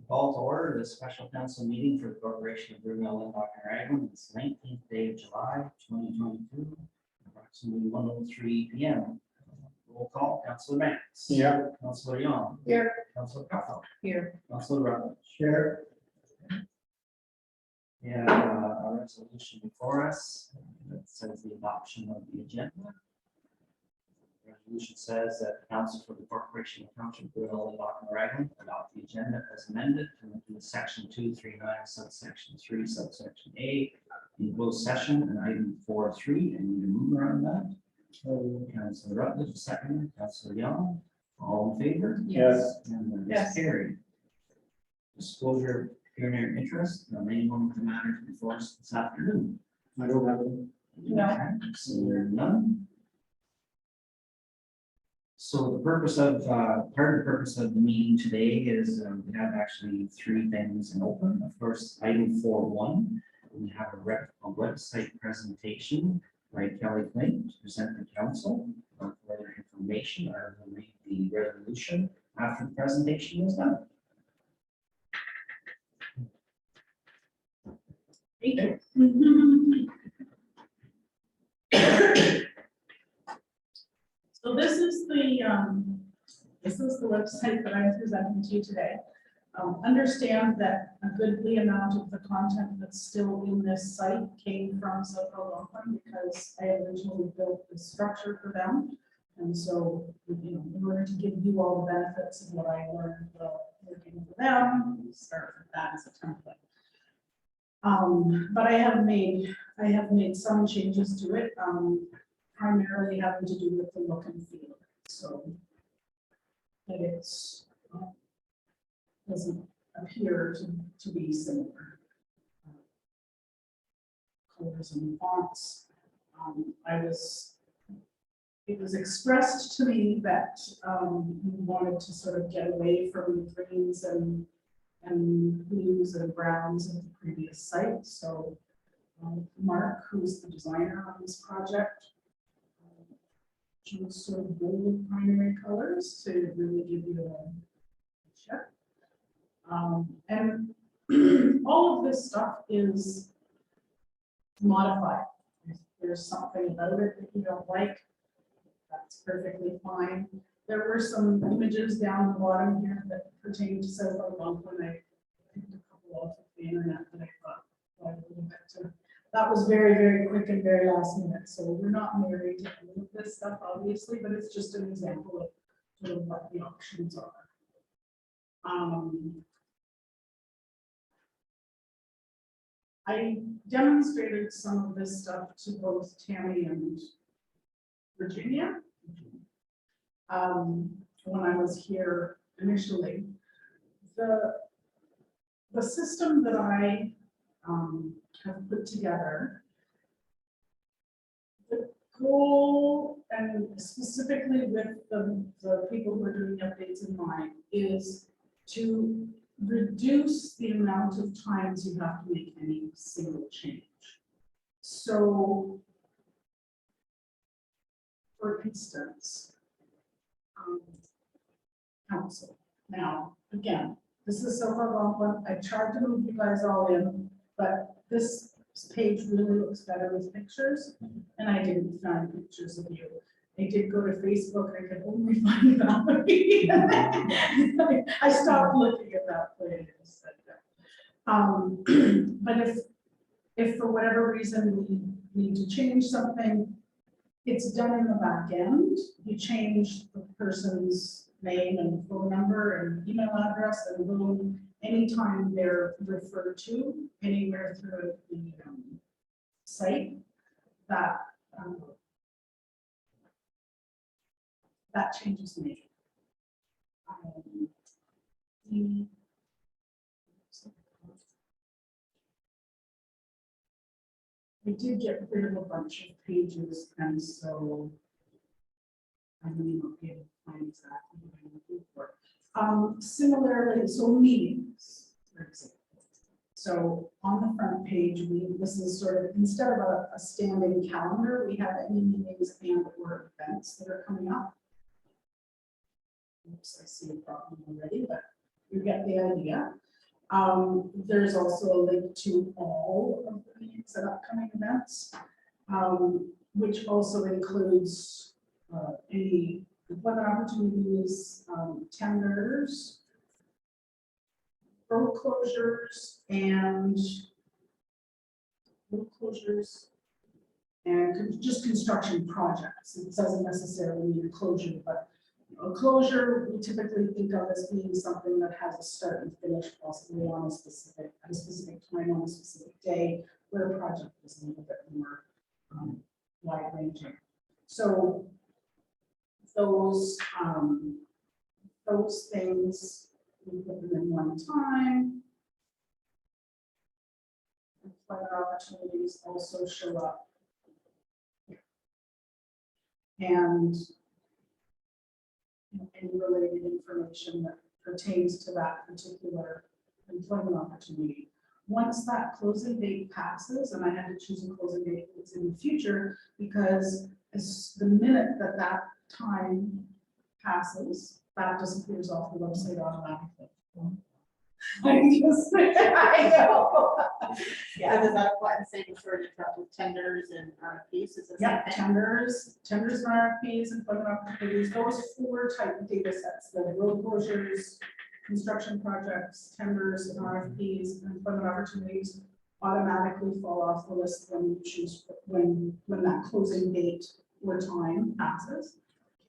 Call to order the special council meeting for the Corporation of Brunel and Raglan. It's 19th day of July, 2022, approximately 1:03 p.m. Roll call, Councilor Mance. Here. Councilor Young. Here. Councilor Capel. Here. Councilor Rutledge. Here. We have a resolution before us that says the adoption of the agenda. The resolution says that the council for the Corporation of Township Brunel and Raglan adopt the agenda as amended to section 239 subsection 3 subsection A in closed session and item 4.3. And you move around that. Councilor Rutledge, second. Councilor Young, all in favor? Yes. And that is Yes. carried. Disclosure of pecuniary interest, anyone with the matters before us this afternoon? I don't have any. No. So there are none. So the purpose of, part of the purpose of the meeting today is we have actually three things in open. Of course, item 4.1, we have a website presentation by Kelly Flynn to present the council. For further information, I will read the resolution after the presentation is done. Thank you. So this is the website that I'm presenting to you today. Understand that a goodly amount of the content that's still in this site came from Southwell Algonquin because I originally built the structure for them. And so, in order to give you all the benefits of what I learned while working for them, we start with that as a template. But I have made some changes to it, primarily having to do with the look and feel. So that it's doesn't appear to be similar. Colors and fonts. It was expressed to me that we wanted to sort of get away from the greens and blues and browns of the previous site. So Mark, who's the designer on this project, chose sort of bold primary colors to really give you a check. And all of this stuff is modified. If there's something about it that you don't like, that's perfectly fine. There were some images down the bottom here that pertain to Southwell Algonquin. I picked a couple off of the internet that I thought I would get to. That was very, very quick and very last minute. So we're not married to any of this stuff, obviously, but it's just an example of sort of what the options are. I demonstrated some of this stuff to both Tammy and Virginia when I was here initially. The system that I have put together, the goal, and specifically with the people who are doing updates in mind, is to reduce the amount of times you have to make any single change. So, for instance, council. Now, again, this is so far. I tried to move you guys all in, but this page really looks better with pictures, and I didn't find pictures of you. I did go to Facebook, I could only find Valerie. I stopped looking at that place. But if for whatever reason we need to change something, it's done in the back end. You change the person's name and phone number and email address, and boom, anytime they're referred to anywhere through the site, that changes me. I did get rid of a bunch of pages, and so I may not be able to find exactly what I'm looking for. Similarly, so meetings, for example. So on the front page, this is sort of, instead of a standing calendar, we have any meetings and or events that are coming up. Oops, I see a problem already, but you get the idea. There's also a link to all of the meetings and upcoming events, which also includes any employment opportunities, tenders, road closures, and just construction projects. It doesn't necessarily mean a closure, but a closure we typically think of as being something that has a start and finish, possibly on a specific time on a specific day, where a project is a little bit more wide ranging. So those things, we put them in one time. Employment opportunities also show up. And any related information that pertains to that particular employment opportunity. Once that closing date passes, and I had to choose a closing date that's in the future, because as the minute that that time passes, that disappears off the website automatically. I know. Yeah, does that apply the same sort of stuff with tenders and RFPs? Is it Yeah, tenders and RFPs, employment opportunities, those 4 type of data sets, the road closures, construction projects, tenders and RFPs, and employment opportunities automatically fall off the list when you choose, when that closing date or time passes.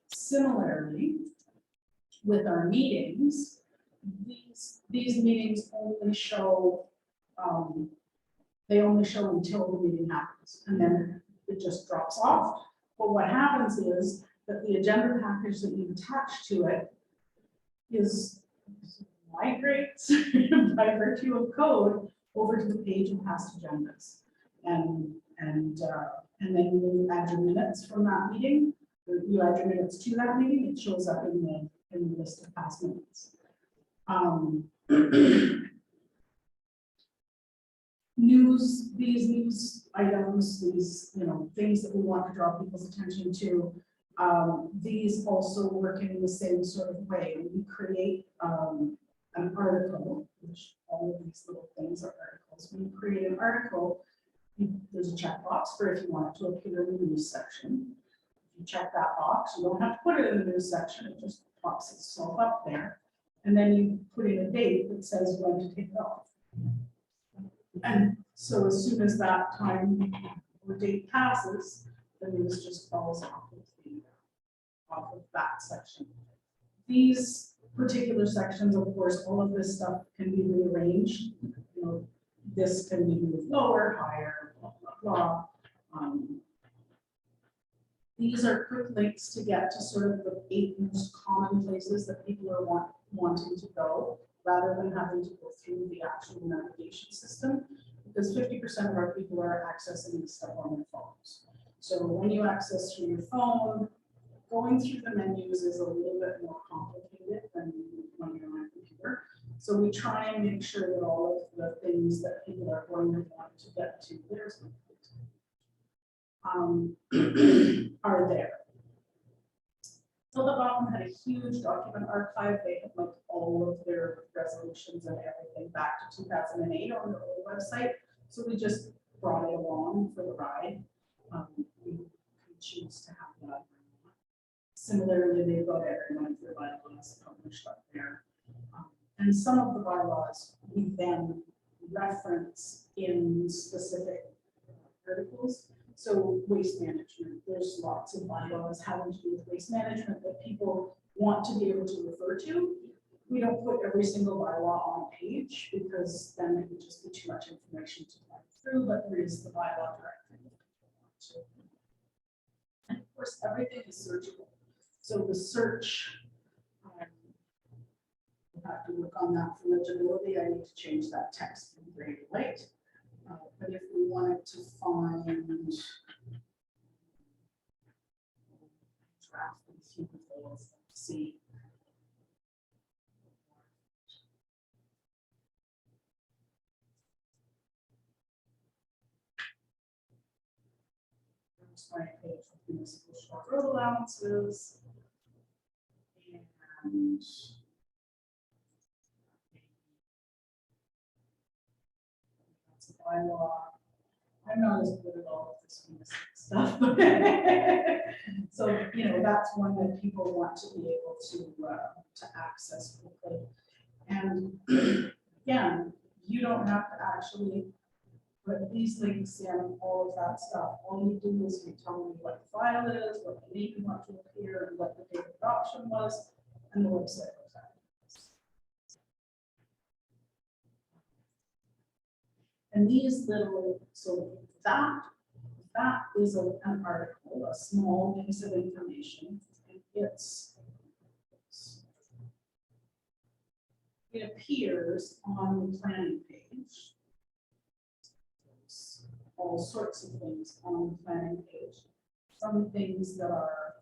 Similarly, with our meetings, these meetings only show, they only show until the meeting happens, and then it just drops off. But what happens is that the agenda package that you attach to it migrates by virtue of code over to the page of past agendas. And then when you add your minutes from that meeting, or you add your minutes to that meeting, it shows up in the list of past minutes. These news items, these things that we want to draw people's attention to, these also work in the same sort of way. We create an article, which all of these little things are articles. When you create an article, there's a checkbox for if you want it to appear in the news section. If you check that box, you don't have to put it in the news section, it just pops itself up there. And then you put in a date that says when to take it off. And so as soon as that time or date passes, the news just falls off of that section. These particular sections, of course, all of this stuff can be rearranged. This can be moved lower, higher, blah, blah, blah. These are quick links to get to sort of the 8 most common places that people are wanting to go, rather than having to go through the actual navigation system, because 50% of our people are accessing this stuff on their phones. So when you access through your phone, going through the menus is a little bit more complicated than when you're on a computer. So we try and make sure that all of the things that people are going to want to get to, are there. So the bottom had a huge document archive. They had like all of their resolutions and everything back to 2008 on their old website. So we just brought it along for the ride. We could choose to have that. Similarly, they've got every one of their bylaws published up there. And some of the bylaws we then reference in specific articles. So waste management, there's lots of bylaws having to do with waste management that people want to be able to refer to. We don't put every single bylaw on a page because then it would just be too much information to type through, but there is the bylaw directory. And of course, everything is searchable. So the search, we'll have to work on that for legibility. I need to change that text from gray to white. But if we wanted to find draft and cubicles, see. There's my page of municipal short road allowances. And compliance bylaw. I'm not as good at all of this stuff. So, you know, that's one that people want to be able to access quickly. And again, you don't have to actually put these links in, all of that stuff. All you do is you tell me what the file is, what the name you want to appear, and what the date of adoption was, and the website goes out. And these little, so that is an article, a small piece of information. And it appears on the planning page. All sorts of things on the planning page. Some things that are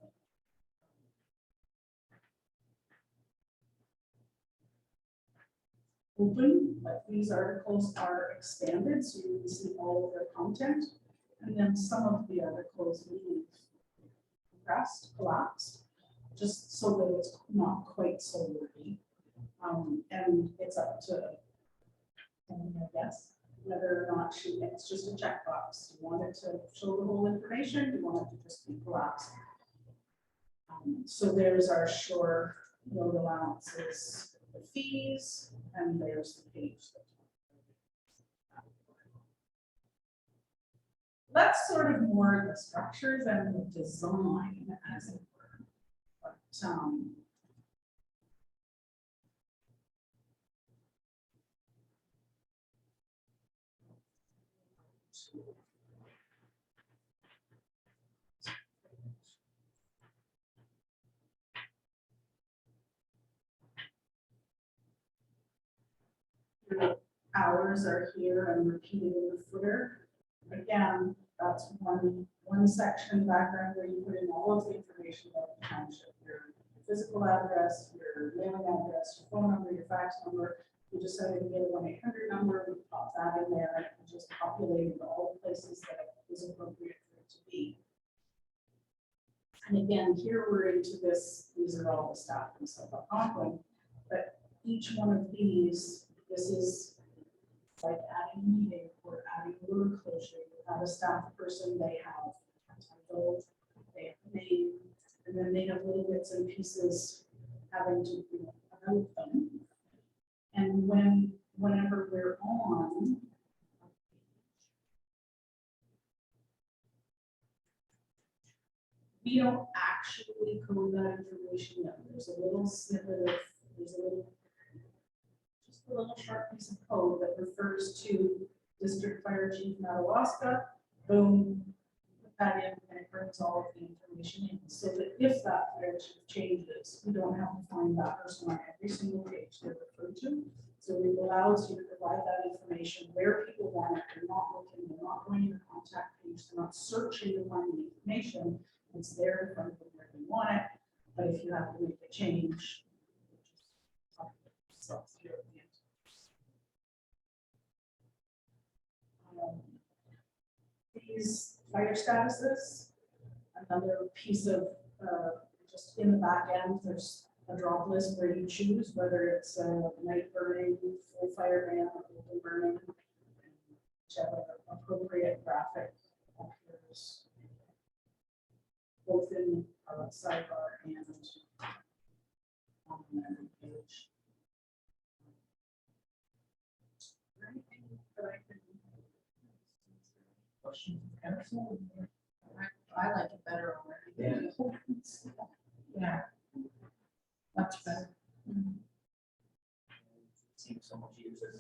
open, but these articles are expanded, so you can see all of their content. And then some of the articles we've compressed, collapsed, just so that it's not quite so wordy. And it's up to, I guess, whether or not it's just a checkbox. Do you want it to show the whole information? Do you want it to just be collapsed? So there's our shore road allowances, the fees, and there's the page. That's sort of more the structures and the design, as it were. But, the hours are here and repeated in the footer. Again, that's one section background where you put in all of the information about the township, your physical address, your mailing address, your phone number, your fax number. You just send it to get a 1-800 number, we pop that in there and just populate all the places that it is appropriate for it to be. And again, here we're into this, these are all the staff and stuff up Conklin, but each one of these, this is like adding a meeting or adding a road closure. You have a staff person, they have a title, they have a name, and then they have little bits and pieces having to do about them. And whenever we're on, we don't actually code that information yet. There's a little snippet of, just a little short piece of code that refers to District Fire Chief Madawaska. Boom, put that in, and it brings all of the information in, so that if that fire chief changes, we don't have to find that person on every single page they're referred to. So it allows you to provide that information where people want it. They're not looking, they're not going to your contact page, they're not searching to find the information. It's there in front of them where they want it. But if you have to make a change, these fire statuses, another piece of just in the back end, there's a drop list where you choose whether it's night burning, full fire ban, or open burning, whichever appropriate graphic appears both in our sidebar and on the menu page. Questions, council? I like it better already. Yeah, much better. Seems so much easier.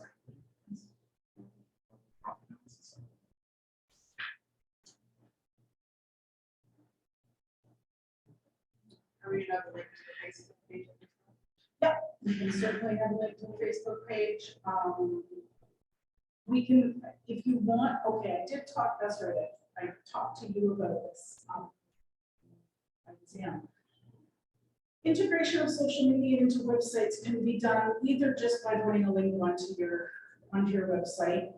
Are we gonna have a link to the Facebook page? We can certainly have a link to the Facebook page. We can, if you want, okay, I did talk, that's right, I talked to you about this. Exam. Integration of social media into websites can be done either just by putting a link onto your website,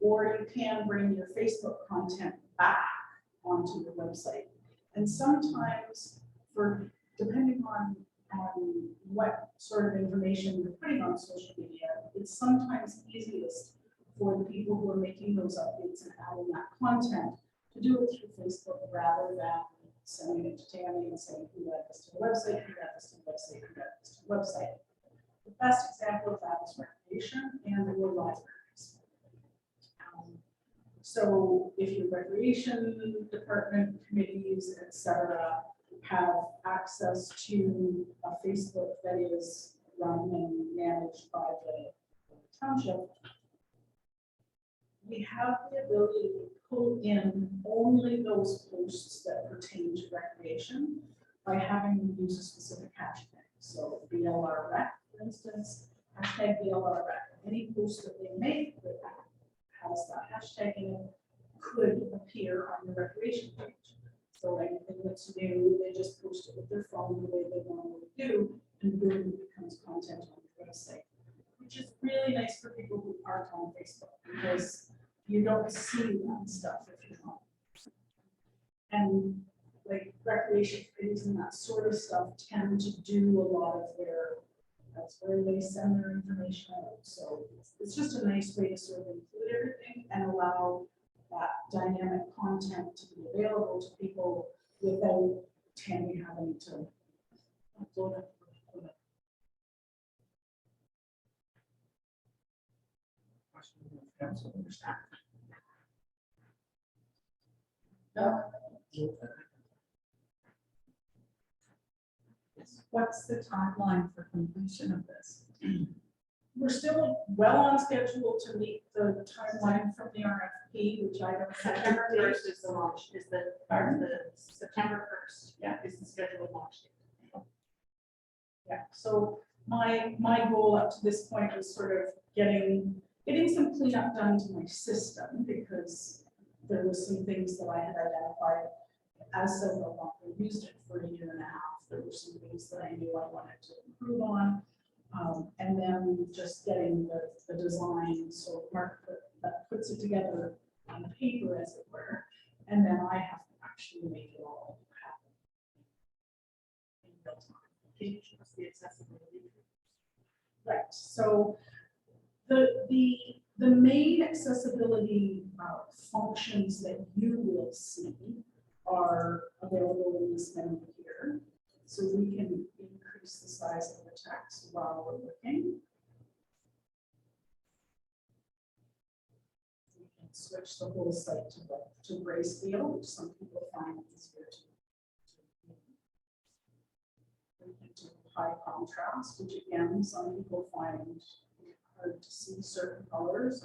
or you can bring your Facebook content back onto your website. And sometimes, depending on what sort of information you're putting on social media, it's sometimes easiest for the people who are making those updates and adding that content to do it through Facebook rather than sending it to Tammy and saying, who got this to the website, who got this to the website, who got this to the website. The best example of that is recreation and the libraries. So if your recreation department, committees, etc., have access to a Facebook that is run and managed by the township, we have the ability to pull in only those posts that pertain to recreation by having them use a specific hashtag. So BLR Rec, for instance, hashtag BLR Rec. Any post that they make that has that hashtag in it could appear on the recreation page. So anything that's new, they just post it with their phone the way they normally do, and boom, it becomes content on the website, which is really nice for people who aren't on Facebook because you don't see that stuff if you're not. And like recreation committees and that sort of stuff tend to do a lot of that's where they send their information out. So it's just a nice way to sort of include everything and allow that dynamic content to be available to people without Tammy having to upload it. Question of council or staff? No. What's the timeline for completion of this? We're still well on schedule to meet the timeline from the RFP, which I don't. September 1st is the launch, is the September 1st. Yeah. Is the scheduled launch date. Yeah, so my goal up to this point was sort of getting some cleanup done to my system because there was some things that I had identified as several longer used it for a year and a half. There were some things that I knew I wanted to improve on. And then just getting the design, so Mark puts it together on paper as it were, and then I have to actually make it all happen in real time. Can you show us the accessibility? Right, so the main accessibility functions that you will see are available in this menu here. So we can increase the size of the text while we're looking. We can switch the whole site to grayscale, which some people find easier to we can do high contrast, which again, some people find hard to see certain colors.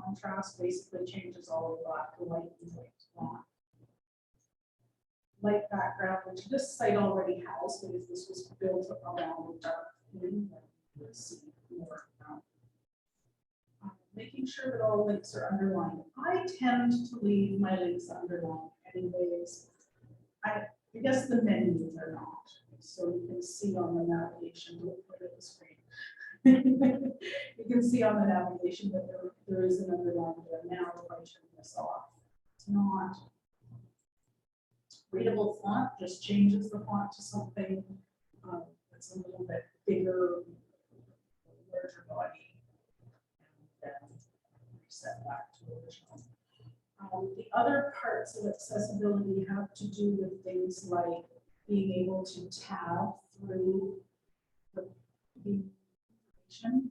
Contrast basically changes all of black to white and white to black. Light background, which this site already has, because this was built around dark blue, you'll see more. Making sure that all links are underlined. I tend to leave my links underlined anyways. I guess the menus are not, so you can see on the navigation, we'll put it on the screen. You can see on the navigation that there is an underline there. Now if I turn this off, it's not readable font, just changes the font to something that's a little bit bigger, larger body, and then reset back to original. The other parts of accessibility have to do with things like being able to tab through the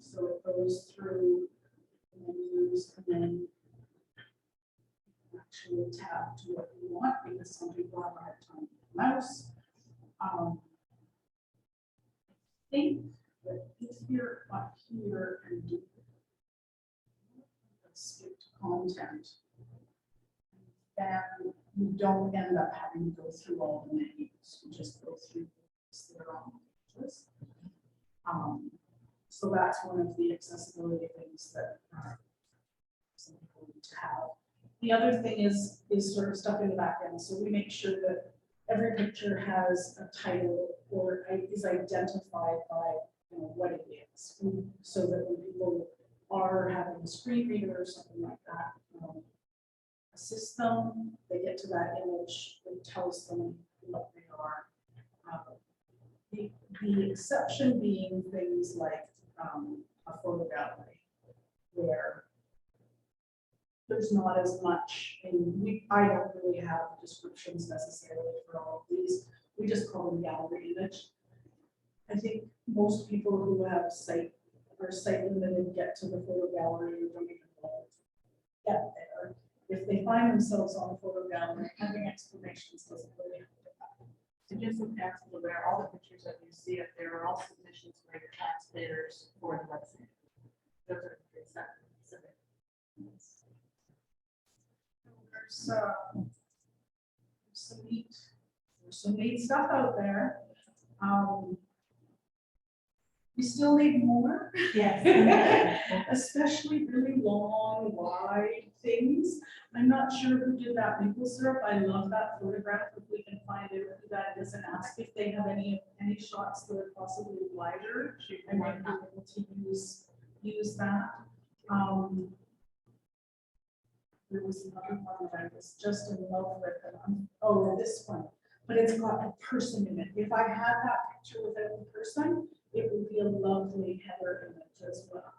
so it goes through the menus and then actually tab to what you want because some people have a hard time with the mouse. I think that if you're up here and do skipped content, then you don't end up having to go through all the menus. You just go through their own pages. So that's one of the accessibility things that some people need to have. The other thing is sort of stuff in the back end. So we make sure that every picture has a title or is identified by what it is, so that when people are having a screen reader or something like that, assist them, they get to that image, it tells them what they are. The exception being things like a photo gallery where there's not as much, and I don't really have descriptions necessarily for all of these. We just call them gallery image. I think most people who have sight limited get to the photo gallery or don't even know get there. If they find themselves on a photo gallery, having explanations doesn't really help. So just so council aware, all the pictures that you see up there are all submissions by the taxpayers for the website. Those are specific. There's some neat stuff out there. We still need more. Yes. Especially really long, wide things. I'm not sure who did that maple syrup. I love that photograph. If we can find it, who that is, and ask if they have any shots that are possibly wider. I might be able to use that. There was another one that I was just in love with, and oh, this one, but it's got a person in it. If I had that picture without the person, it would be a lovely header image as well.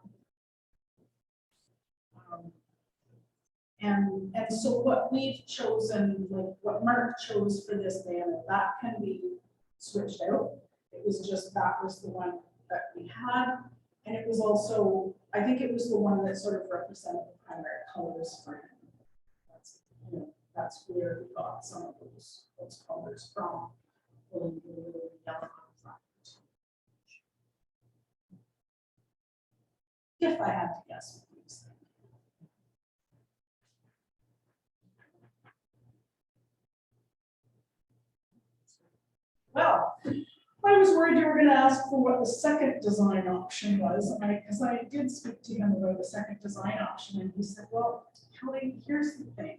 And so what we've chosen, like what Mark chose for this banner, that can be switched out. It was just, that was the one that we had. And it was also, I think it was the one that sort of represented the primary colors for him. That's where we got some of those colors from. Blue, yellow, if I had to guess. Well, I was worried you were going to ask for what the second design option was, because I did speak to him about the second design option, and he said, well, Kelly, here's the thing.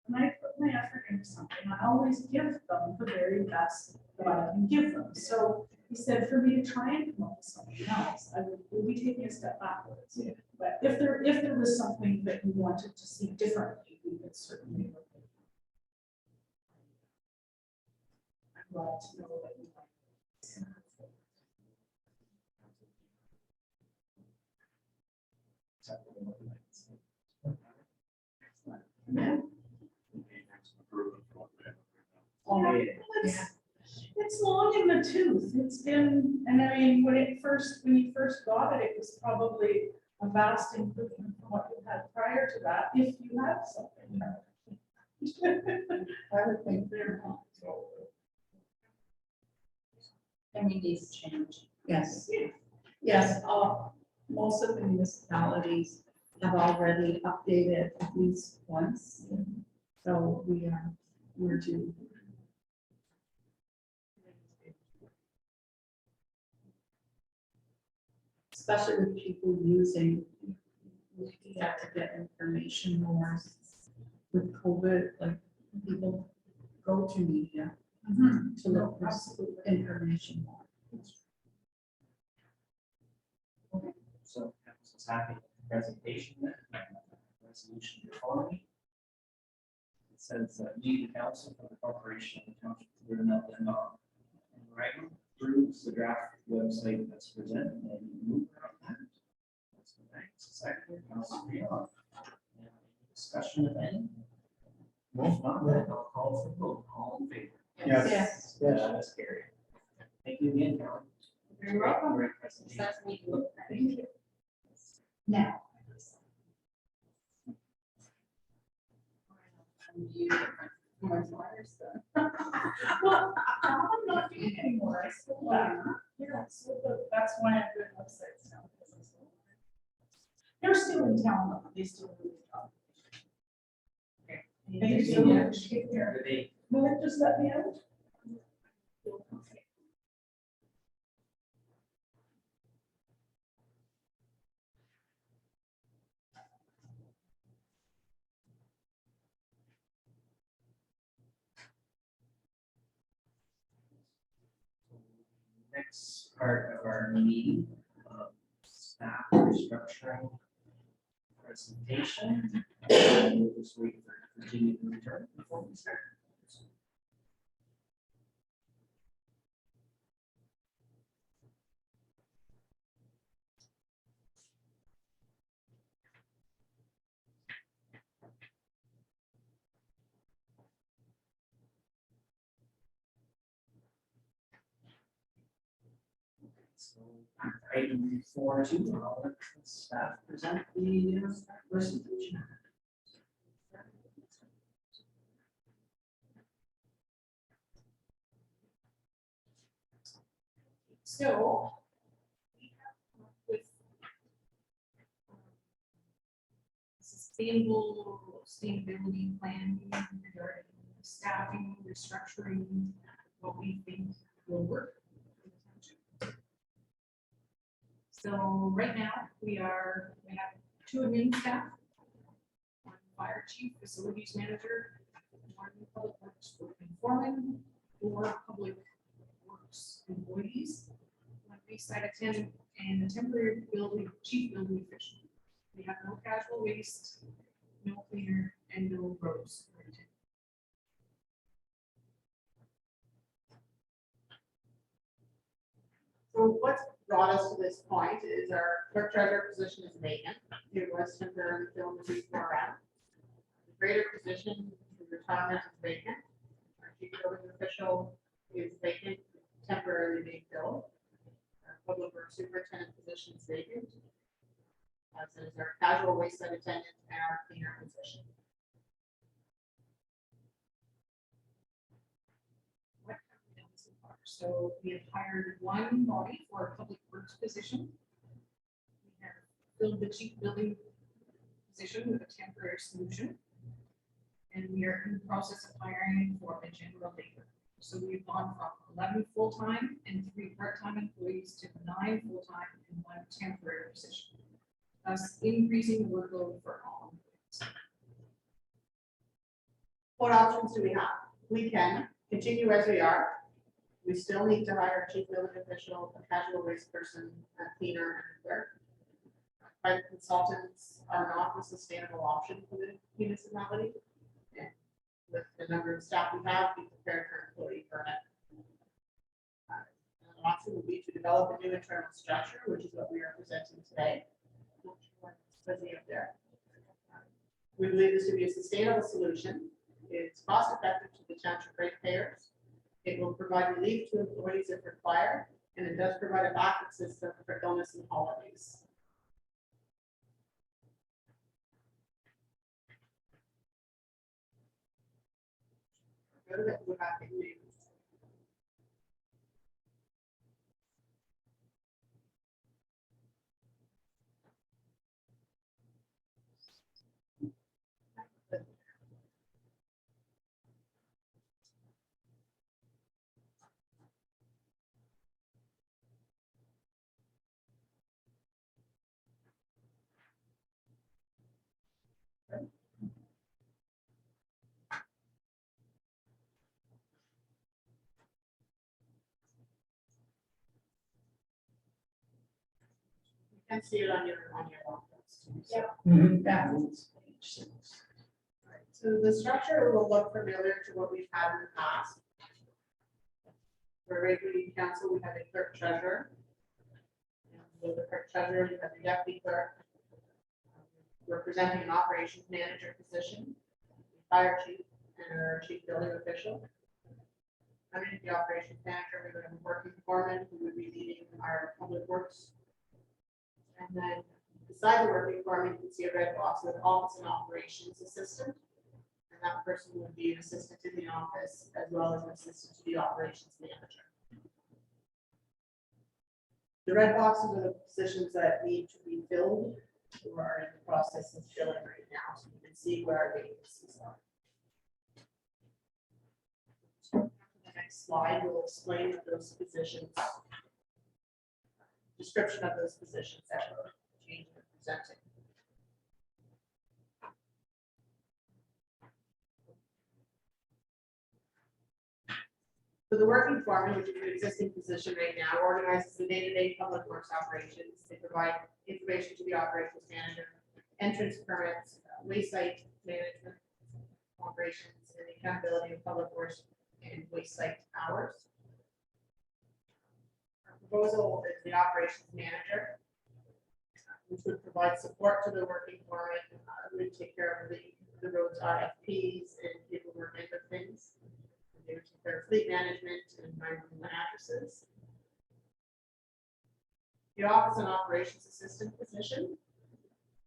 When I put my effort into something, I always give them the very best that I can give them. So he said, for me to try and come up with something else, I would be taking a step backwards. Yeah. But if there was something that you wanted to see differently, we could certainly look at it. I'm glad to know that you like this. Yeah. It's long in the tooth. It's been, and I mean, when you first got it, it was probably a vast improvement from what you had prior to that, if you had something. I would think they're not. And we need to change. Yes, yes, most of the municipalities have already updated at least once. So we're due. Especially with people using, we have to get information more with COVID, like people go to media to look for information more. Okay, so council's happy with the presentation then, resolution before me. It says that we, the council for the corporation of the township of Brudenell, Denmark, and Raglan approves the draft website that's presented and move on that. That's the next second, Council Leon. Any discussion of any? Most not, then I'll call for vote, all in favor. Yes. That is carried. Thank you again, Helen. You're welcome. Great presentation. That's me. Thank you. Now. Well, I'm not doing anymore. I still that's why I'm doing websites now. They're still in town, though. They still do the job. Thank you so much. Take care. Good day. Will it just let me out? Next part of our meeting, staff restructuring presentation. We'll just wait for Virginia to return before we start. So item 4.2, I'll let staff present the resolution. So. we have come up with sustainability plan regarding staffing, restructuring, what we think will work. So right now, we have 2 admin staff, 1 fire chief, facilities manager, 1 public works foreman, 4 public works employees, 1 wayside attendant, and a temporary chief building official. We have no casual waste, no cleaner, and no roads. So what's brought us to this point is our clerk treasurer position is vacant. It was temporarily filled before around. The greater position, the retirement is vacant. Our chief building official is vacant, temporarily being filled. Our public works superintendent position is vacant. As is our casual waste site attendant and our cleaner position. What have we done so far? So we have hired 1 body for a public works position. We have filled the chief building position with a temporary solution. And we are in the process of hiring for a general labor. So we've gone from 11 full-time and 3 part-time employees to 9 full-time and 1 temporary position, thus increasing the workload for all. What options do we have? We can continue as we are. We still need to hire a chief building official, a casual waste person, a cleaner, and a clerk. Private consultants are not a sustainable option for the municipality. And with the number of staff we have, be prepared for employee burnout. An option would be to develop a new internal structure, which is what we are presenting today. Fuzzy up there. We believe this to be a sustainable solution. It's cost effective to the township ratepayers. It will provide relief to employees if required, and it does provide a backup system for illness and holidays. Go to the back and read. You can see it on your laptops too. So. Yeah. It's page 6. Right, so the structure will look familiar to what we've had in the past. For regular council, we have a clerk treasurer. And with the clerk treasurer, you have the deputy clerk. Representing an operations manager position, the fire chief, and our chief building official. Underneath the operations manager, we would have a working foreman who would be leading our public works. And then beside the working foreman, you can see a red box with office and operations assistant. And that person would be an assistant in the office as well as an assistant to the operations manager. The red boxes are the positions that need to be filled or are in the process of filling right now, so you can see where our vacancies are. So the next slide will explain those positions, description of those positions that we're changing and presenting. So the working foreman, which is an existing position right now, organizes the day-to-day public works operations. They provide information to the operations manager, entrance permits, waste site management operations, and the accountability of public works and waste site hours. Our proposal is the operations manager, which would provide support to the working foreman, would take care of the roads RFPs and paperwork and other things. They would take care of fleet management and environmental mattresses. The office and operations assistant position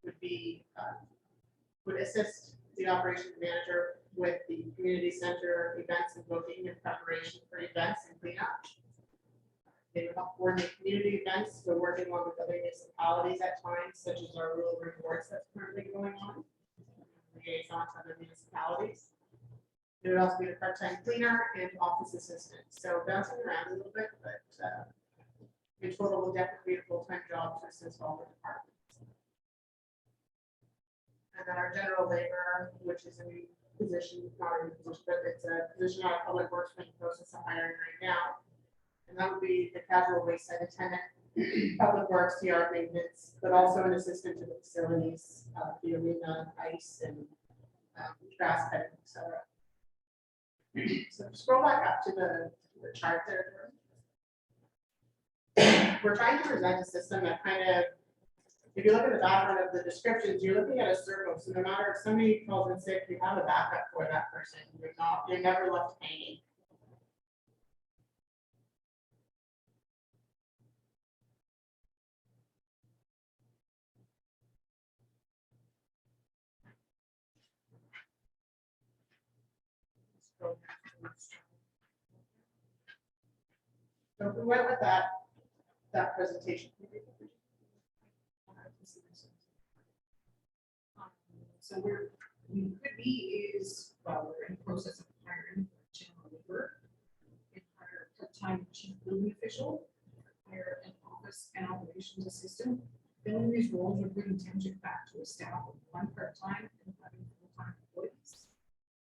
would be, would assist the operations manager with the community center events and booking in preparation for events and cleanup. They would help coordinate community events, so working along with other municipalities at times, such as our rural rewards that's currently going on. Liaison to other municipalities. There would also be a part-time cleaner and office assistant, so bouncing around a little bit, but in total will definitely be a full-time job to assist all the departments. And then our general labor, which is a new position, not a new position, but it's a position on public works in the process of hiring right now. And that would be the casual wayside attendant, public works, yard maintenance, but also an assistant to the facilities, the arena, ice, and grass cutting, et cetera. So scroll back up to the chart there. We're trying to present a system that kind of, if you look at the background of the descriptions, you're looking at a circle. So no matter if somebody calls in sick, you have a backup for that person. You're never left hanging. So if we went with that presentation. So we could be is, well, we're in the process of hiring general labor. We hire a part-time chief building official, hire an office and operations assistant. Filling these roles are bringing township back to a staff of 1 part-time and 11 full-time employees.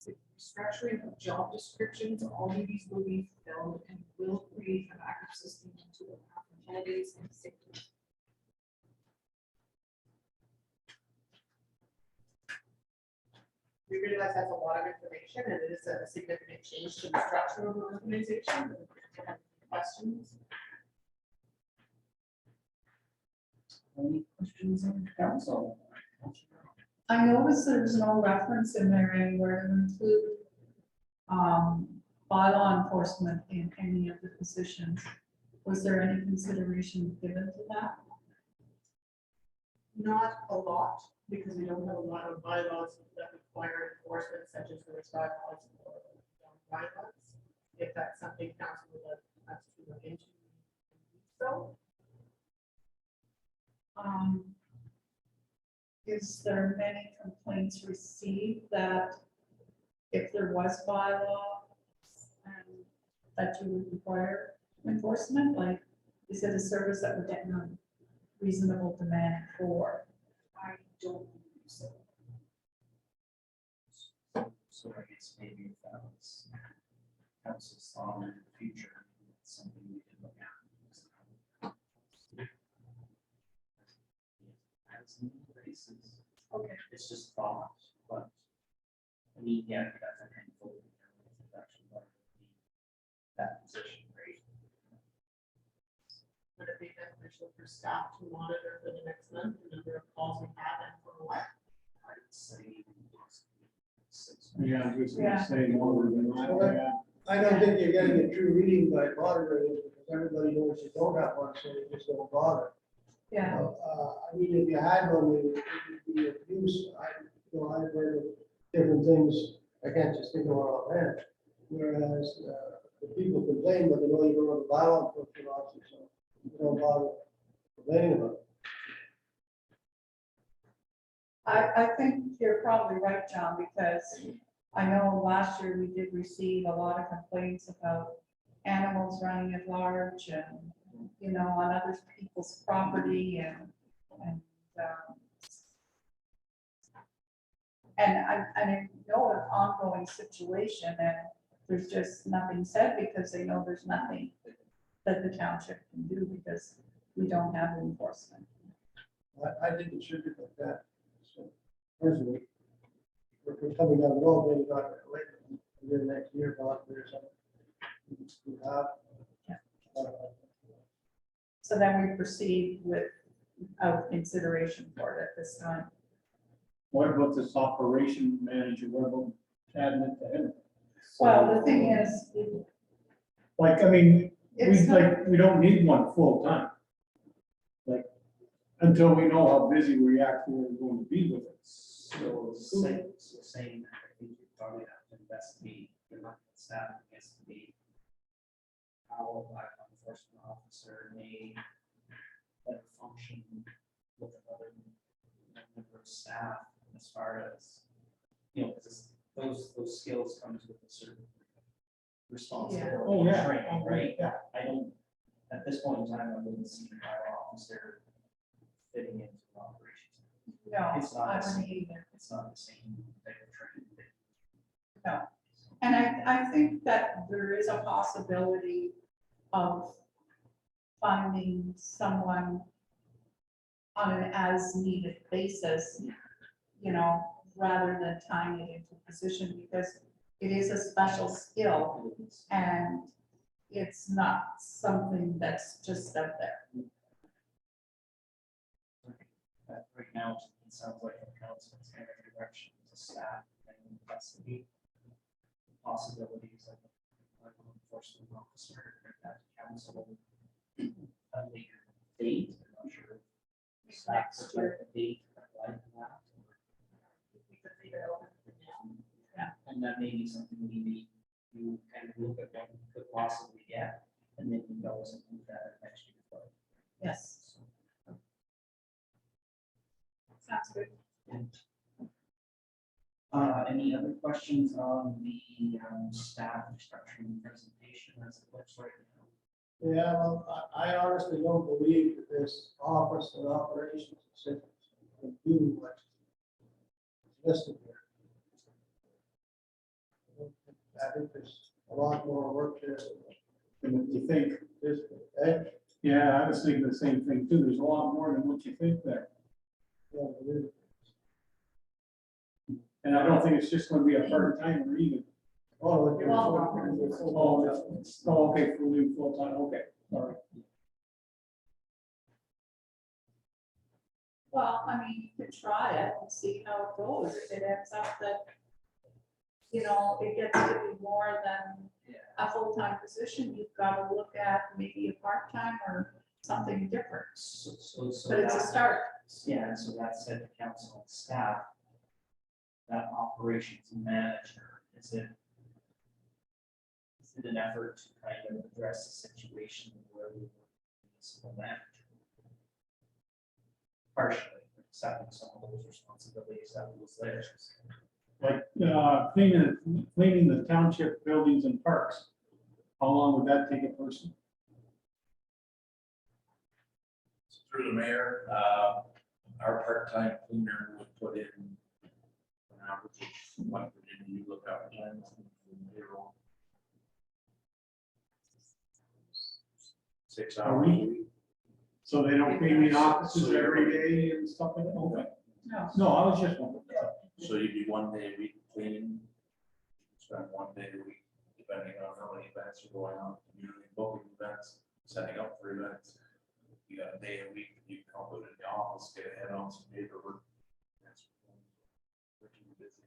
With restructuring of job descriptions, all duties will be filled and will create a backup system to allow for holidays and sick leave. We realize that's a lot of information and it is a significant change to the structure of the organization. If you have questions? Any questions on council? I noticed there's no reference in there anywhere to include bylaw enforcement in any of the positions. Was there any consideration given to that? Not a lot, because we don't have a lot of bylaws that require enforcement, such as the bylaws or bylaws. If that's something council would like us to look into. So, Is there many complaints received that if there was bylaw that you would require enforcement? Like, is it a service that we're getting a reasonable demand for? I don't believe so. So I guess maybe if that was council's thought in the future, it's something we could look at. As in places. Okay. It's just thought, but I mean, yeah, that's a handful of introduction, but that position, right? would it be beneficial for staff to monitor for the next month, the number of calls we have and for what? I'd say possibly 6 months. Yeah, I was just Yeah. gonna say longer than that. Well, Yeah. I don't think you're getting a true reading by moderators, because everybody knows you don't have one, so you just don't bother. Yeah, I mean, if you had one, it would be abuse. I've read of different things, I can't just think of one offhand. Whereas, the people complain, but they know you don't have a bylaw enforcement officer, so you don't bother complaining about it. I think you're probably right, John, because I know last year we did receive a lot of complaints about animals running at large and, you know, on other people's property and I know an ongoing situation and there's just nothing said because they know there's nothing that the township can do because we don't have enforcement. I think it should be like that. So personally, we're coming down the road, maybe not later, maybe next year, but there's something. We have. So then we proceed without consideration for it at this time. What about this operation manager? What about adding it to him? Well, the thing is, Like, I mean, it's not, we don't need one full time. until we know how busy we actually are going to be with it. So saying that, I think you probably have to investigate the amount of staff that gets to be. How a law enforcement officer may better function with another member of staff as far as, because those skills comes with a certain responsibility. Oh, and yeah. training, right? Yeah. I don't, at this point in time, I wouldn't see the bylaw officer fitting into operations. No, It's not I the same. wouldn't either. It's not the same type of training. No. And I think that there is a possibility of finding someone on an as-needed basis, rather than tying it into a position, because it is a special skill and it's not something that's just out there. Right now, it sounds like the council is kind of direction to staff and investigate possibilities of an enforcement officer and that council a later date. I'm not sure. Staff would like a date like that. We could leave it open for now. And that may be something we need to kind of look at what we could possibly get, and then we go and move that next year. Yes. Sounds good. Any other questions on the staff restructuring presentation as it looks right now? Yeah, well, I honestly don't believe that this office and operations can do what is listed here. I think there's a lot more work there. And what you think, This, eh? yeah, I was thinking the same thing too. There's a lot more than what you think there. Yeah, it is. And I don't think it's just gonna be a part-time or even. Oh, it- Oh, okay, full-time, okay, all right. Well, I mean, you could try it and see how it goes. If it ends up that, it gets to be more than a full-time position, you've got to look at maybe a part-time or something different. So But it's a that- start. Yeah, and so that said, the council and staff, that operations manager, is it an effort to kind of address the situation where we were municipal manager? Partially, accepting some of those responsibilities that was there. Like, cleaning the township buildings and parks. How long would that take a person? Through the mayor, our part-time cleaner would put in an average of 1 you look out plans and payroll. 6 A hours. week? So they don't clean the offices every day and stuff like that? Okay. No. No, I was just wondering. So you'd be 1 day a week cleaning, spend 1 day a week, depending on how many events are going on, usually booking events, setting up for events. You got a day a week, you can help out in the office, get ahead on some paperwork. That's pretty busy.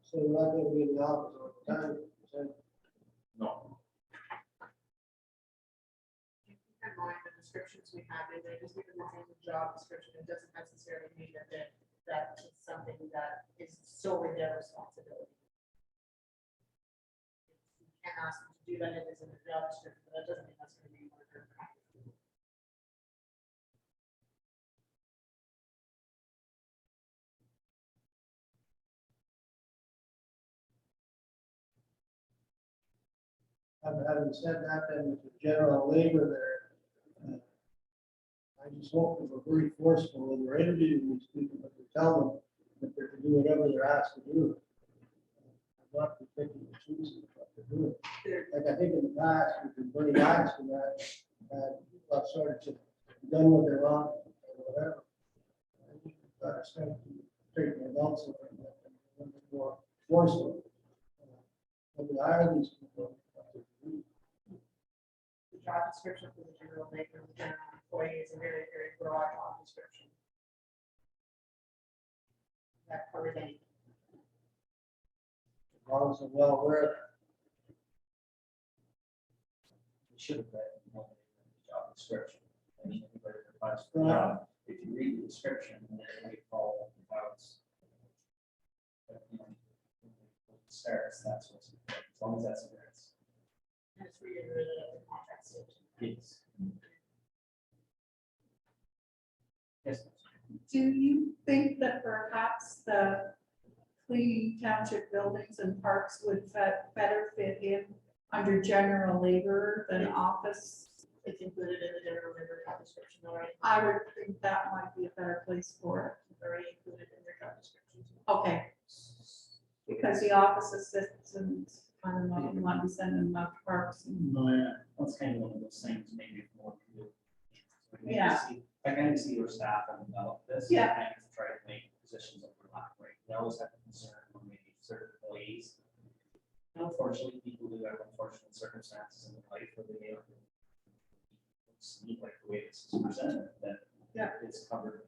So you're not gonna be in the office all the time. So No, Keep in mind the descriptions we have in there, just because it's in the job description, it doesn't necessarily mean that is something that is solely their responsibility. You can ask them to do that, it is in the job description, but that doesn't mean that's gonna be what they're trying to do. having said that, then with the general labor there, I just hope that we're very forceful when we're interviewing these people, that we tell them that they're to do whatever they're asked to do. Not to pick and choose what they're doing. Like I think in the past, we've been very lax in that, people have sort of just done what they're on, or whatever. I think we've got to start to take their belts over and let them be a little bit more forceful. When we hire these people, what they're doing. The job description for the general labor, the general employee is a very, very broad job description. That covers anything. As long as they're well aware. We should have read more than the job description. I mean, everybody would But if you read the description, then we follow about. Starts, that's what's, as long as that's addressed. And it's reading the contract stage. Yes. Yes. Do you think that perhaps the clean township buildings and parks would better fit in under general labor than office? It's included in the general labor job description already. I would think that might be a better place for It's already included in their job description. it. Okay, because the office assistants, I don't know, you might be sending them out to parks. and- No, yeah. That's kind of one of those things, maybe more to do. Yeah. I kind of see your staff and develop this. Yeah. Kind of try to make positions overlap, right? They always have a concern when maybe certain employees. And unfortunately, people do have unfortunate circumstances in their life where they have. Seem like the way this is presented, that. Yeah. It's covered.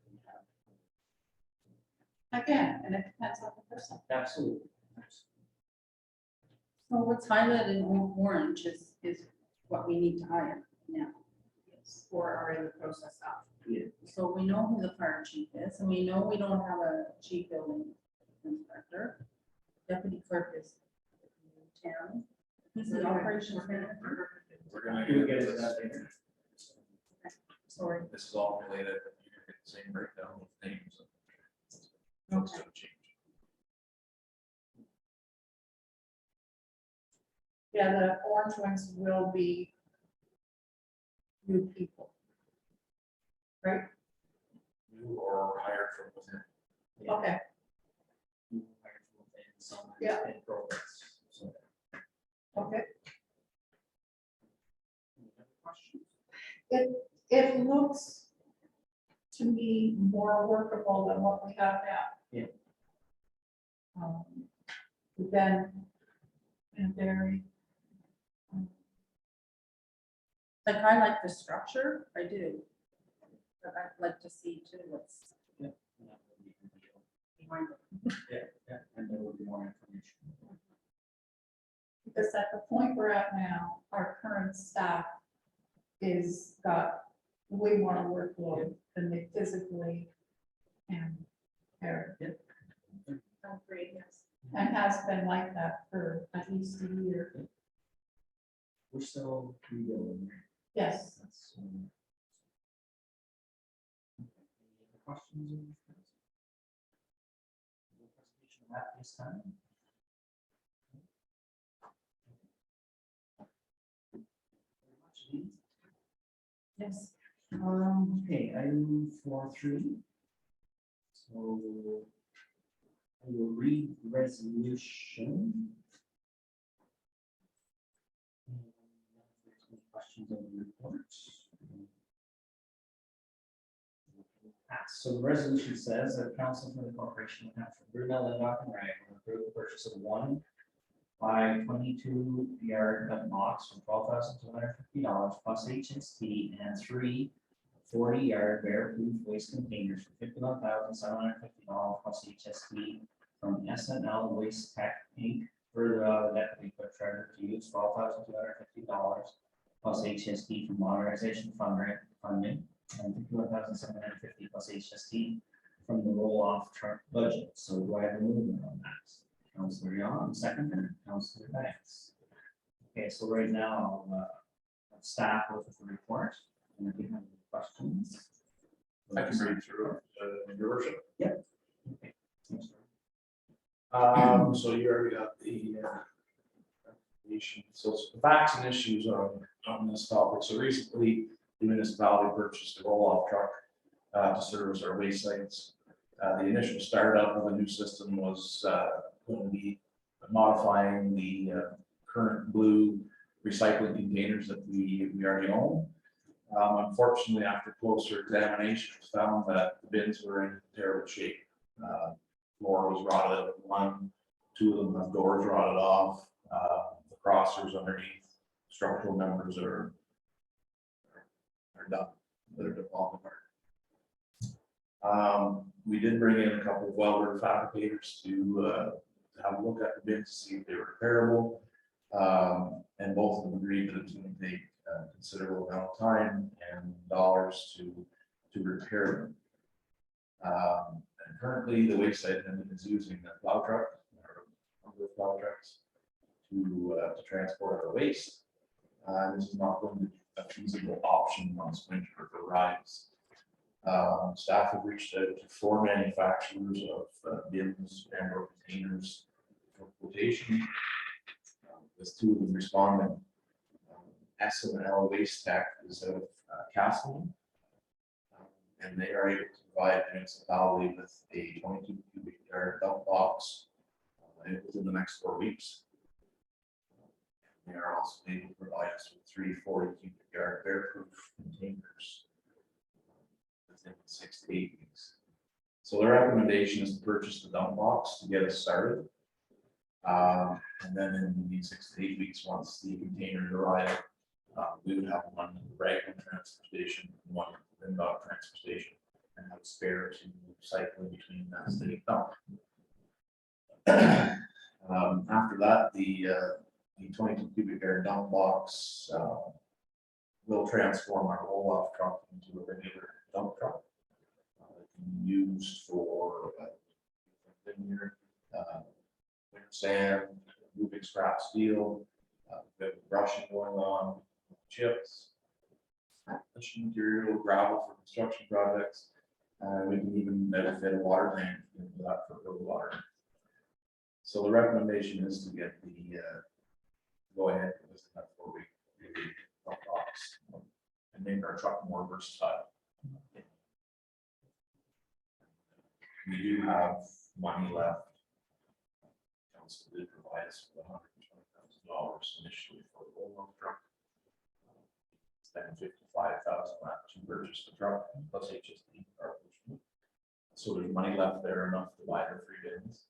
Again, and it depends on the person. Absolutely. So what's highlighted in orange is what we need to hire now. Yes, or are in the process of. So we know who the fire chief is, and we know we don't have a chief building inspector. Deputy clerk is Terry. Who's the operations manager? We're gonna Do we get get this. it that later? Sorry. This is all related, you get the same breakdown with names. Okay. It's gonna change. Yeah, the orange ones will be new people. Right? New or hired from within. Yeah. Okay, You hire from within, some Yeah. in progress, so. okay. Any other questions? It looks to me more workable than what we have now. Yeah. Then, and very, Like, I like the structure, I do. But I'd like to see too what's Yeah. And that would be the deal. behind it. Yeah, and there will be more information. because at the point we're at now, our current staff is got way more workload than they physically can bear. Oh, great, yes. And has been like that for at least a year. We're still rebuilding. Yes. That's, Any other questions? or comments? No presentation at this time. Very much, Lee. Yes. Okay, item 4.3. So I will read the resolution. And if there's any questions on the report. So the resolution says that council for the corporation of Hampshire, Brunel and Dock and Rag will approve the purchase of one by 22-yard cut box for $12,250 plus HST and three 40-yard bear-proof waste containers for $51,750 plus HST from SNL Waste Tech Inc. Further out of that, we put treasure to use $12,250 plus HST from modernization funding and $51,750 plus HST from the roll-off truck budget. So do I have a movement on that? Councilor Young, second, Councilor Banks. Okay, so right now, staff with the report, and if you have any questions. I can read through it, your worship. Okay. So you already got the application. So the facts and issues on this topic. So recently, the municipality purchased a roll-off truck to service our waste sites. The initial startup of the new system was going to be modifying the current blue recycling containers that we already own. Unfortunately, after closer examination, it was found that the bins were in terrible shape. Floor was rotted out of one, two of them have doors rotted off, the crossers underneath, structural members are done, they're falling apart. We did bring in a couple of welder fabricators to have a look at the bins to see if they were repairable. And both of them agreed that it's going to take a considerable amount of time and dollars to to repair them. And currently, the waste attendant is using a plow truck, or a number of plow trucks to transport our waste. This is not going to be a feasible option once winter arrives. Staff have reached out to 4 manufacturers of bins and or containers for quotation. With 2 of them responding. S&L Waste Tech is out of Castleton. And they are able to provide the municipality with a 22 cubic yard dump box within the next 4 weeks. They are also able to provide us with 3 40 cubic yard bear-proof containers within 6 to 8 weeks. So their recommendation is to purchase the dump box to get us started. And then in the 6 to 8 weeks, once the containers arrive, we would have one at the Raglan transfer station, and one at the Lindau transfer station, and have a spare to cycle in between that state dump. After that, the 22 cubic yard dump box will transform our roll-off truck into a regular dump truck. It can be used for vineyard, winter sand, moving scrap steel, brushing going on, chips, demolition material, gravel for construction projects. We can even fit a water tank into that for road water. So the recommendation is to get the go ahead with that 4-week dump box and make our truck more versatile. We do have money left. Council did provide us with $120,000 initially for the roll-off truck. Spend $55,000 left to purchase the truck plus HST cartridge. So there's money left there enough to buy the 3 bins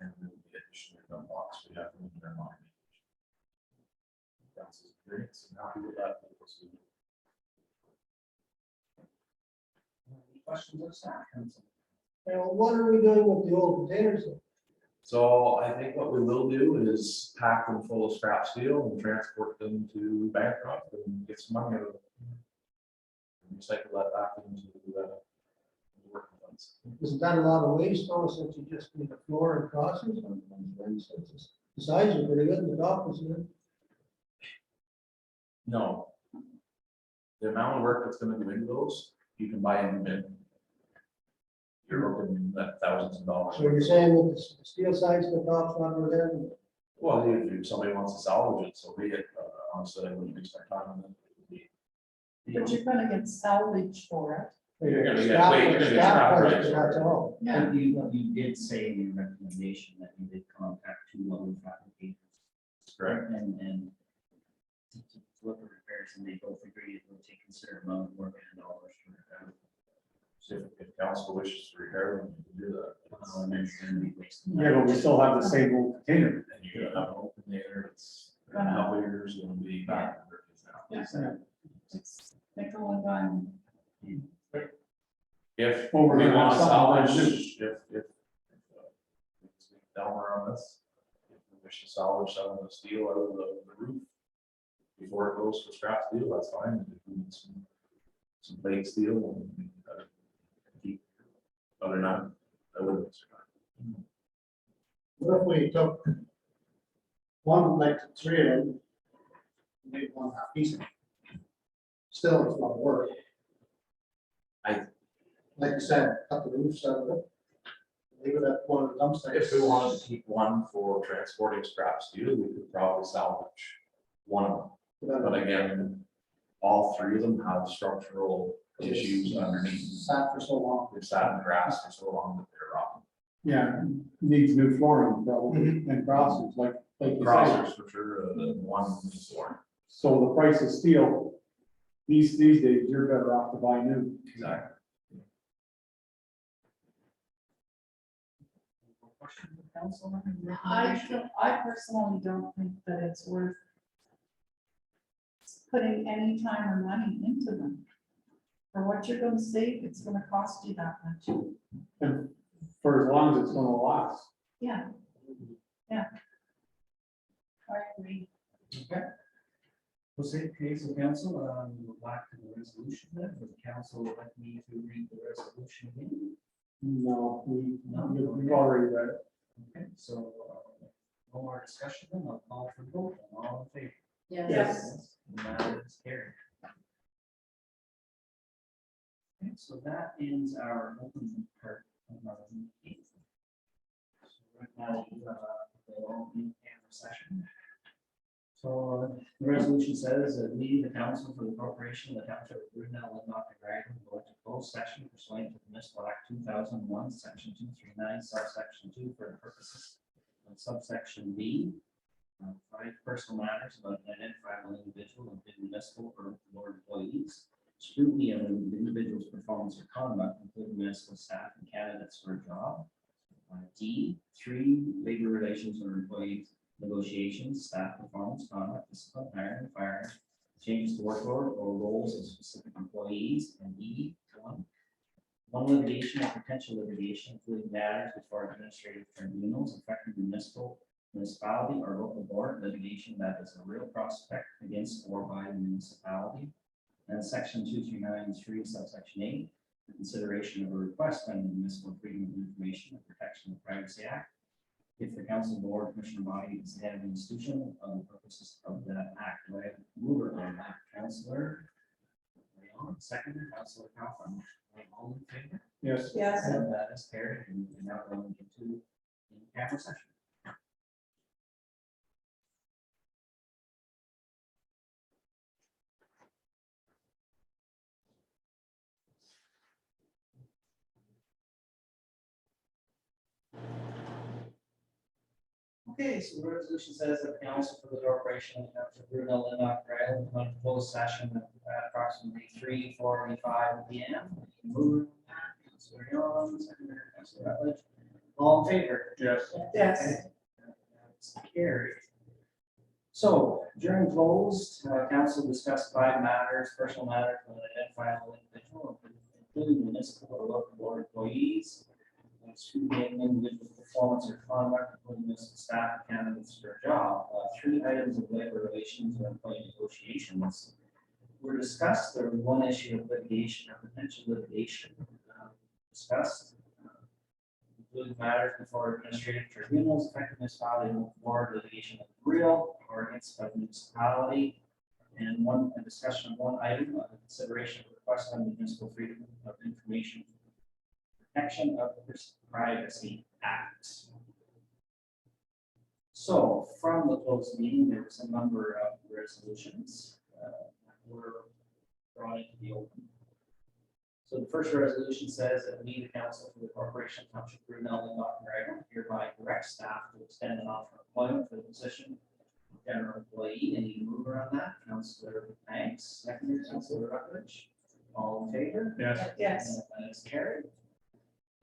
and then the additional dump box we have in their mind. Council's experience and happy with that. Any questions of staff, council? Now, what are we doing with the old containers? So I think what we will do is pack them full of scrap steel and transport them to Bancroft and get some money out of them. And recycle that back into the working funds. Isn't that a lot of waste, though, since you just need the floor and crossings on for instance? The sides are pretty good, and the top is good. No. The amount of work that's gonna go into those, you can buy in the bin. You're looking at thousands of dollars. So you're saying with the steel sides, the top's not over there? Well, if somebody wants to salvage it, so be it, honestly, I wouldn't waste my time on it. But you're gonna get salvage for You're gonna get- Scrap- wait, you're gonna get scrap scrap price, price. that's all. it. Yeah. And you did say in your recommendation that you did contact 2 other fabricators. Correct. And to look at repairs, and they both agree it will take considerable amount of work and dollars to repair. So if council wishes to repair them, you can do that. And then it's gonna be wasting. Yeah, but we still have the same old container. And you're gonna have an open there, it's, in a couple years, it'll be back. to where it is now. Yeah. It's nickel and dime. If Well, we're we gonna want have to something salvage, if Delmer on this, if we wish to salvage some of the steel out of the roof before it goes for scrap steel, that's fine. If we need some plate steel, and we can keep. Other than that, I wouldn't. What if we took one, like 3 of them, made one half decent? Still, it's not work. Like you said, cut the roofs out of it. Leave it at one of the dump sites. If we wanted to keep one for transporting scrap steel, we could probably salvage one of them. But again, all 3 of them have structural issues underneath. Sat for so long. They've sat in the grass for so long that they're rotten. Yeah, needs new flooring probably and crossers like you said. Crossers for sure, one is worn. So the price of steel, these days, you're better off to buy new. Exactly. Questions of council? I personally don't think that it's worth putting any time or money into them. For what you're gonna save, it's gonna cost you that much. And for as long as it's gonna last. Yeah. Yeah. I agree. Okay. Okay, so council, we'll go back to the resolution then. Would the council like me to read the resolution again? No, we've already read it. Okay, so no more discussion then. I'll call for the vote. All in favor? Yes. And that is carried. Okay, so that ends our open part of our meeting. So right now, we have the open camera session. So the resolution says that we, the council for the corporation of the township of Brunel and Dr. Dragon, go into closed session pursuant to the municipal act 2001, section 239, subsection 2, for the purposes of subsection B. Five personal matters about an identifiable individual and municipal or board employees. Scrutiny of an individual's performance or conduct, including municipal staff and candidates for a job. D, 3, labor relations or employees negotiations, staff performance, conduct, discipline, hiring, firing, changes to workload or roles of specific employees. And E, 1 litigation or potential litigation, including matters before administrative tribunals affecting municipality or local board, litigation that is a real prospect against or by the municipality. And section 239(3), subsection 8, the consideration of a request under the Municipal Freedom of Information and Protection of Privacy Act. If the council, board, commissioner body is the head of the institution of the purposes of that act. Do I have a mover on that? Councillor Leon, second, Councillor Kaufman, all in favor? Yes. Yes. And that is carried, and we're now going into camera session. Okay, so the resolution says that the council for the corporation of the township of Brunel and Dr. Island will close session at approximately 3:45 p.m. Mover, Councillor Young, seconder, Councillor Rutledge. All in favor? Yes. Yes. That's carried. So during closed, council discussed 5 matters, personal matters of an identifiable individual, including municipal or local board employees. Scrutiny of individual performance or conduct, including municipal staff and candidates for a job. 3 items of labor relations or employee negotiations were discussed. There was 1 issue of litigation or potential litigation discussed. Including matters before administrative tribunals affecting municipality and local board, litigation of real or against a municipality. And a discussion of 1 item of consideration of request on the Municipal Freedom of Information Protection of Privacy Act. So from the closed meeting, there was a number of resolutions that were brought into the open. So the first resolution says that we, the council for the corporation of Township of Brunel and Dr. Dragon, hereby direct staff to extend an offer of employment for the position of general employee. Any mover on that? Councillor Banks, second, Councillor Rutledge. All in favor? Yes. Yes. And that is carried.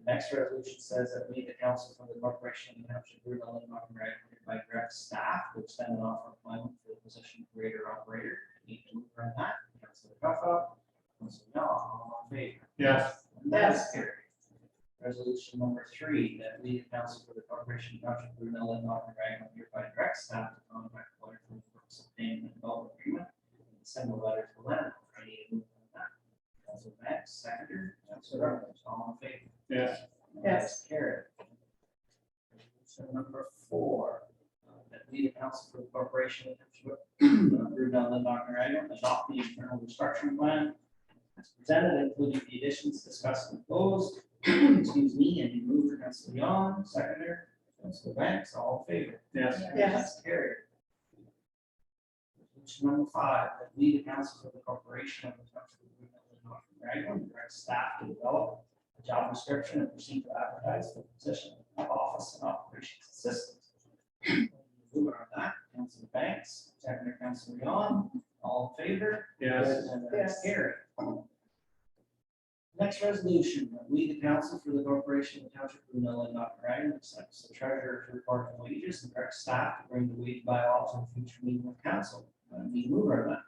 The next resolution says that we, the council for the corporation of the township of Brunel and Dr. Dragon, hereby direct staff to extend an offer of employment for the position of grader operator. Need to move on that. Councillor Kuffa, Councillor Young, all in favor? Yes. And that is carried. Resolution number 3, that we, the council for the corporation of township of Brunel and Dr. Dragon, hereby direct staff to contact lawyer for the purpose of payment and development agreement and send a letter to the landlord. I need to move on that. Councillor Banks, seconder, Councillor Rutledge, all in favor? Yes. Yes. Carried. So number 4, that we, the council for the corporation of Brunel and Dr. Dragon, adopt the internal restructuring plan as presented, including the additions discussed and closed. Excuse me, and you move for Councillor Young, seconder, Councillor Banks, all in favor? Yes. Yes. Carried. Resolution number 5, that we, the council for the corporation of the township of Brunel and Dr. Dragon, direct staff to develop a job description and proceed to advertise for the position of office and operations assistant. Moving on that, Councillor Banks, seconder, Councillor Young, all in favor? Yes. And that's carried. Next resolution, that we, the council for the corporation of the township of Brunel and Dr. Dragon, accepts the treasurer to report on wages and direct staff to bring the wage bylaws to a future meeting with council. Need mover on that.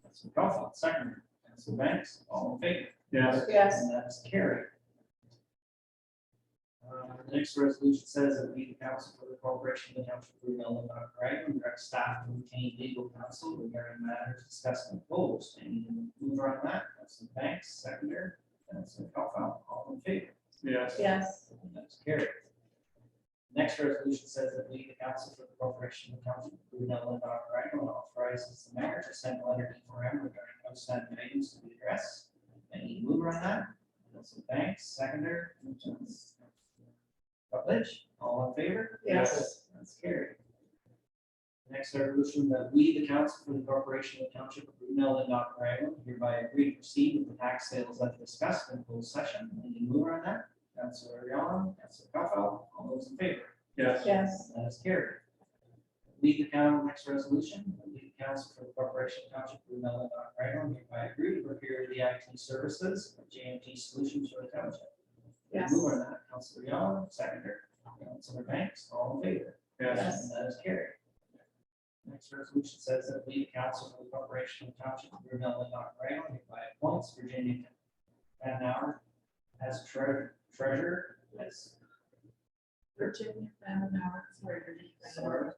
Councillor Kuffa, seconder, Councillor Banks, all in favor? Yes. Yes. And that's carried. The next resolution says that we, the council for the corporation of the township of Brunel and Dr. Ragland, direct staff to retain legal counsel regarding matters discussed and opposed. Any mover on that? Councilor Banks, seconder. Councilor Calfoun, all in favor? Yes. Yes. That's carried. Next resolution says that we, the council for the corporation of the township of Brunel and Dr. Ragland, authorizes the mayor to send a letter to forever regarding outstanding items to be addressed. Any mover on that? Councilor Banks, seconder. Rutledge, all in favor? Yes. That's carried. Next resolution that we, the council for the corporation of the township of Brunel and Dr. Ragland, hereby agree to proceed with the tax sales as discussed in closed session. Any mover on that? Councilor Young, Councilor Capell, all those in favor? Yes. Yes. That is carried. We, the council, next resolution, we, the council for the corporation of township of Brunel and Dr. Ragland, hereby agree to procure the IT services of JMT Solutions for the township. Yes. Mover on that, Councilor Young, seconder. Councilor Banks, all in favor? Yes. And that is carried. Next resolution says that we, the council for the corporation of township of Brunel and Dr. Ragland, hereby appoints Virginia Panauer as treasurer, as Virginia Family, sorry,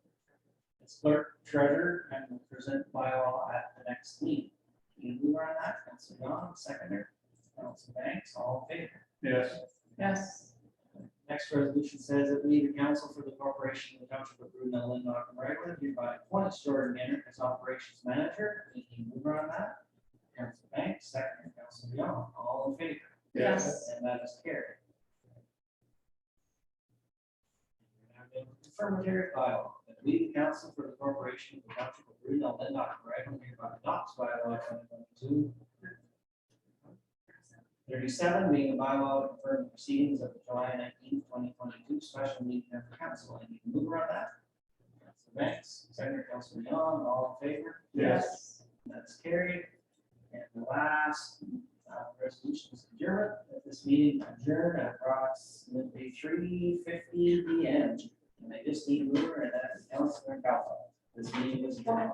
as clerk treasurer, and will present bylaw at the next meeting. Can you move on that? Councilor Young, seconder. Councilor Banks, all in favor? Yes. Yes. Next resolution says that we, the council for the corporation of the township of Brunel and Dr. Ragland, hereby appoints Jordan Gannon as operations manager. Can you move on that? Councilor Banks, second, Councilor Young, all in favor? Yes. And that is carried. Affirmative bylaw, that we, the council for the corporation of the township of Brunel and Dr. Ragland, hereby adopts bylaw 2022 37, being a bylaw to confirm the proceedings of the July 19th, 2022 special meeting of the council. And you can move around that. Councilor Banks, second, Councilor Young, all in favor? Yes. That's carried. And the last resolution is adjournment. This meeting adjourned at approximately 3:50 p.m. And I just need mover, and that is Councilor Calhoun. This meeting is adjourned.